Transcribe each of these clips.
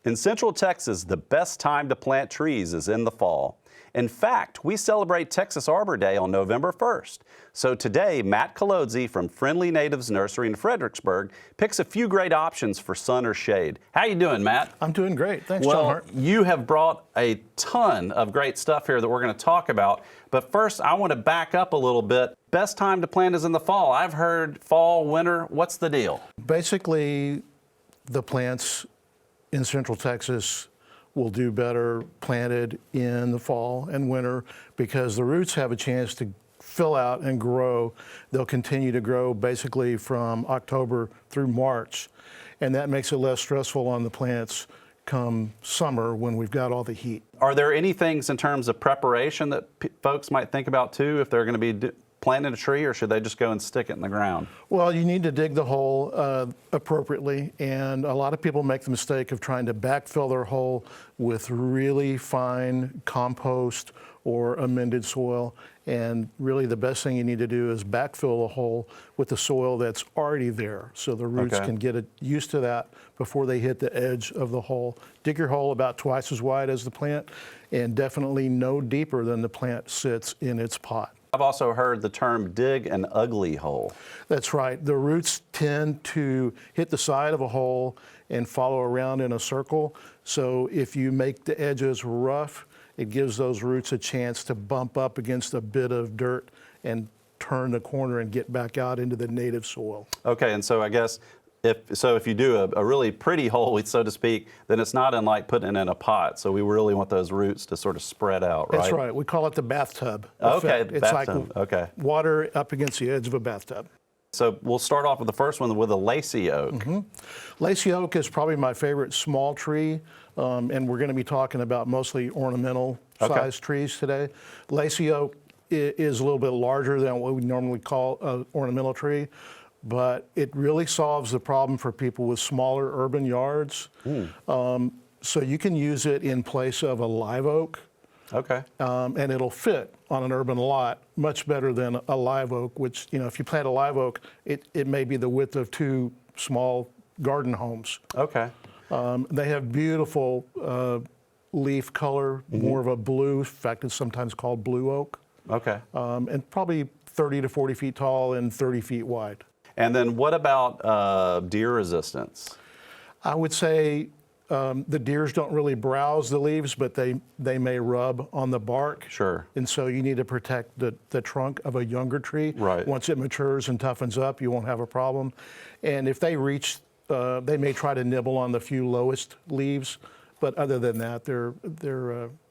In Central Texas, the best time to plant trees is in the fall. In fact, we celebrate Texas Arbor Day on November 1st. So today, Matt Kolodzie from Friendly Natives Nursery in Fredericksburg picks a few great options for sun or shade. How you doing, Matt? I'm doing great. Thanks, John Hart. You have brought a ton of great stuff here that we're going to talk about. But first, I want to back up a little bit. Best time to plant is in the fall. I've heard fall, winter. What's the deal? Basically, the plants in Central Texas will do better planted in the fall and winter because the roots have a chance to fill out and grow. They'll continue to grow basically from October through March, and that makes it less stressful on the plants come summer when we've got all the heat. Are there any things in terms of preparation that folks might think about too if they're going to be planting a tree, or should they just go and stick it in the ground? Well, you need to dig the hole appropriately, and a lot of people make the mistake of trying to backfill their hole with really fine compost or amended soil. And really the best thing you need to do is backfill the hole with the soil that's already there so the roots can get used to that before they hit the edge of the hole. Dig your hole about twice as wide as the plant and definitely no deeper than the plant sits in its pot. I've also heard the term dig an ugly hole. That's right. The roots tend to hit the side of a hole and follow around in a circle. So if you make the edges rough, it gives those roots a chance to bump up against a bit of dirt and turn the corner and get back out into the native soil. Okay, and so I guess if you do a really pretty hole, so to speak, then it's not unlike putting it in a pot. So we really want those roots to sort of spread out, right? That's right. We call it the bathtub effect. Okay, it's bathtub. like water up against the edge of a bathtub. So we'll start off with the first one with a Lacey oak. Lacey oak is probably my favorite small tree, and we're going to be talking about mostly ornamental sized trees today. Lacey oak is a little bit larger than what we normally call an ornamental tree, but it really solves the problem for people with smaller urban yards. So you can use it in place of a live oak. And it'll fit on an urban lot much better than a live oak, which, you know, if you plant a live oak, it may be the width of two small garden homes. They have beautiful leaf color, more of a blue. In fact, it's sometimes called blue oak. And probably 30 to 40 feet tall and 30 feet wide. And then what about deer resistance? I would say the deers don't really browse the leaves, but they may rub on the bark. And so you need to protect the trunk of a younger tree. Once it matures and toughens up, you won't have a problem. And if they reach, they may try to nibble on the few lowest leaves. But other than that, they're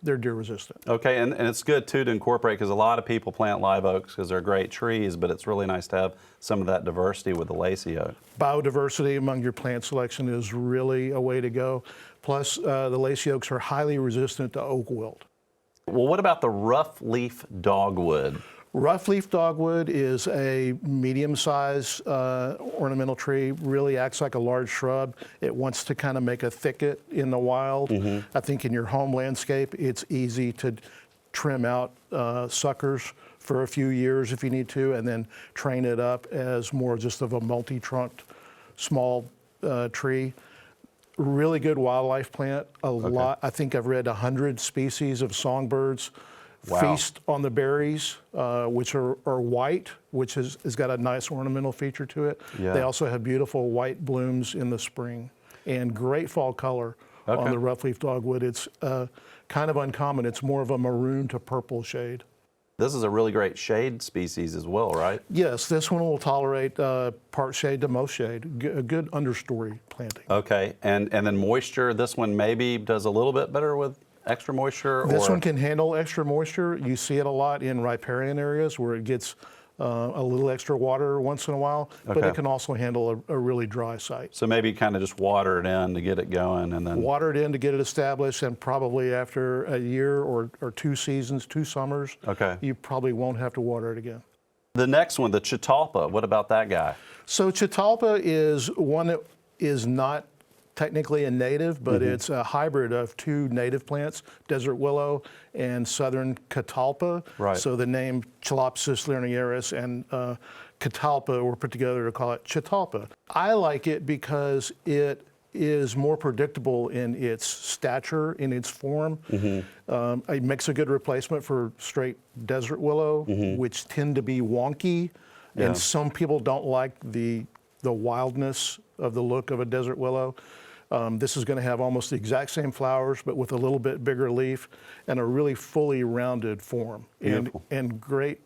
deer resistant. And it's good too to incorporate, because a lot of people plant live oaks because they're great trees, but it's really nice to have some of that diversity with the Lacey oak. Biodiversity among your plant selection is really a way to go. Plus, the Lacey oaks are highly resistant to oak wilt. Well, what about the roughleaf dogwood? Roughleaf dogwood is a medium-sized ornamental tree, really acts like a large shrub. It wants to kind of make a thicket in the wild. I think in your home landscape, it's easy to trim out suckers for a few years if you need to, and then train it up as more just of a multi-trunked small tree. Really good wildlife plant. Lot. I think I've read 100 species of songbirds feast on the berries, which are white, which has got a nice ornamental feature to it. They also have beautiful white blooms in the spring and great fall color on the roughleaf dogwood. It's kind of uncommon. It's more of a maroon to purple shade. This is a really great shade species as well, right? Yes, this one will tolerate part shade to most shade. A good understory planting. And then moisture, this one maybe does a little bit better with extra moisture? This one can handle extra moisture. You see it a lot in riparian areas where it gets a little extra water once in a while, but it can also handle a really dry site. So maybe kind of just water it in to get it going, and then water it in to get it established, and probably after a year or 2 seasons, 2 summers, you probably won't have to water it again. The next one, the Chitala, what about that guy? So Chitala is one that is not technically a native, but it's a hybrid of 2 native plants, desert willow and southern catalpa. So the name Chelopsis linearis and catalpa were put together to call it Chitala. I like it because it is more predictable in its stature, in its form. It makes a good replacement for straight desert willow, which tend to be wonky, and some people don't like the wildness of the look of a desert willow. This is going to have almost the exact same flowers, but with a little bit bigger leaf and a really fully rounded form, and great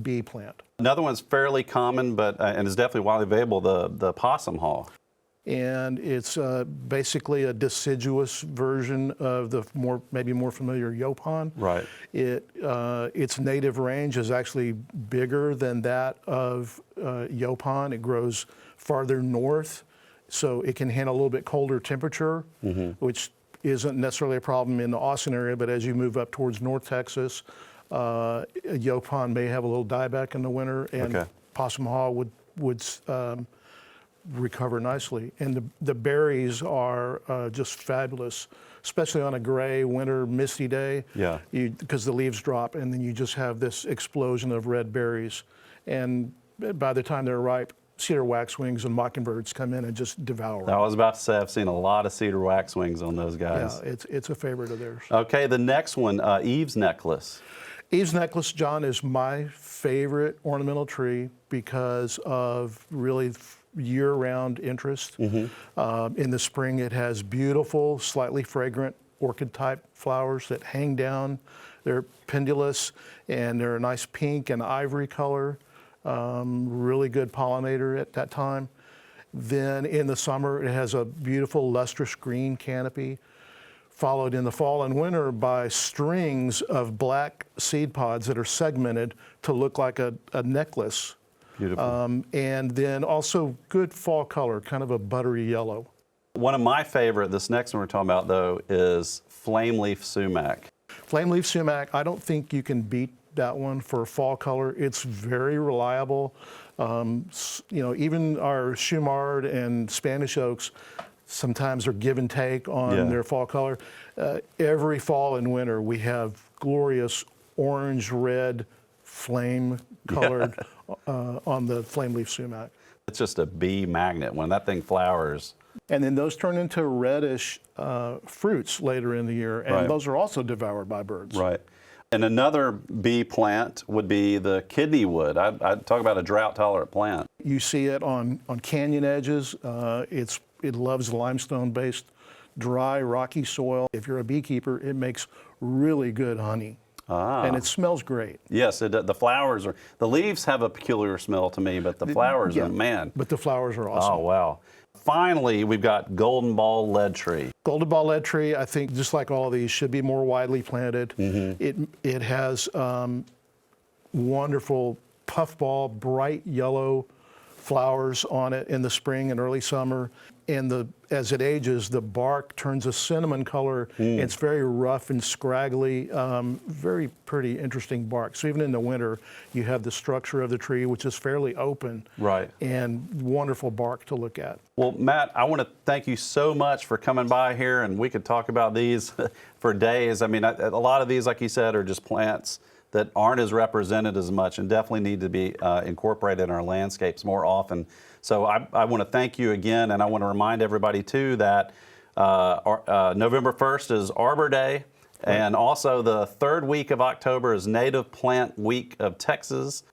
bee plant. Another one's fairly common, but and is definitely widely available, the Possumhaw. And it's basically a deciduous version of the maybe more familiar yaupon. Right. Its native range is actually bigger than that of yaupon. It grows farther north, so it can handle a little bit colder temperature, which isn't necessarily a problem in the Austin area, but as you move up towards North Texas, yaupon may have a little dieback in the winter, and Possumhaw would recover nicely. And the berries are just fabulous, especially on a gray winter misty day. Yeah. Because the leaves drop, and then you just have this explosion of red berries. And by the time they're ripe, cedar waxwings and mockingbirds come in and just devour them. I was about to say, I've seen a lot of cedar waxwings on those guys. Yeah, it's a favorite of theirs. Okay, the next one, Eve's necklace. Eve's necklace, John, is my favorite ornamental tree because of really year-round interest. In the spring, it has beautiful, slightly fragrant orchid-type flowers that hang down. They're pendulous, and they're a nice pink and ivory color. Really good pollinator at that time. Then in the summer, it has a beautiful lustrous green canopy, followed in the fall and winter by strings of black seed pods that are segmented to look like a necklace. Beautiful. And then also good fall color, kind of a buttery yellow. One of my favorite, this next one we're talking about though, is Flameleaf sumac. Flameleaf sumac, I don't think you can beat that one for fall color. It's very reliable. Even our Shumard and Spanish oaks sometimes are give and take on their fall color. Every fall and winter we have glorious orange, red, flame colored on the Flameleaf sumac. It's just a bee magnet when that thing flowers. And then those turn into reddish fruits later in the year, and those are also devoured by birds. Right. And another bee plant would be the kidneywood. I'd talk about a drought-tolerant plant. You see it on canyon edges. It loves limestone-based, dry, rocky soil. If you're a beekeeper, it makes really good honey. And it smells great. Yes, the flowers the leaves have a peculiar smell to me, but the flowers, man. But the flowers are awesome. Oh, wow. Finally, we've got golden ball lead tree. Golden ball lead tree, I think, just like all of these, should be more widely planted. It has wonderful puffball, bright yellow flowers on it in the spring and early summer. And as it ages, the bark turns a cinnamon color. It's very rough and scraggly, very pretty, interesting bark. So even in the winter, you have the structure of the tree, which is fairly open. Right. And wonderful bark to look at. Well, Matt, I want to thank you so much for coming by here, and we could talk about these for days. I mean, a lot of these, like you said, are just plants that aren't as represented as much and definitely need to be incorporated in our landscapes more often. So I want to thank you again, and I want to remind everybody too that November 1st is Arbor Day, and also the third week of October is Native Plant Week of Texas.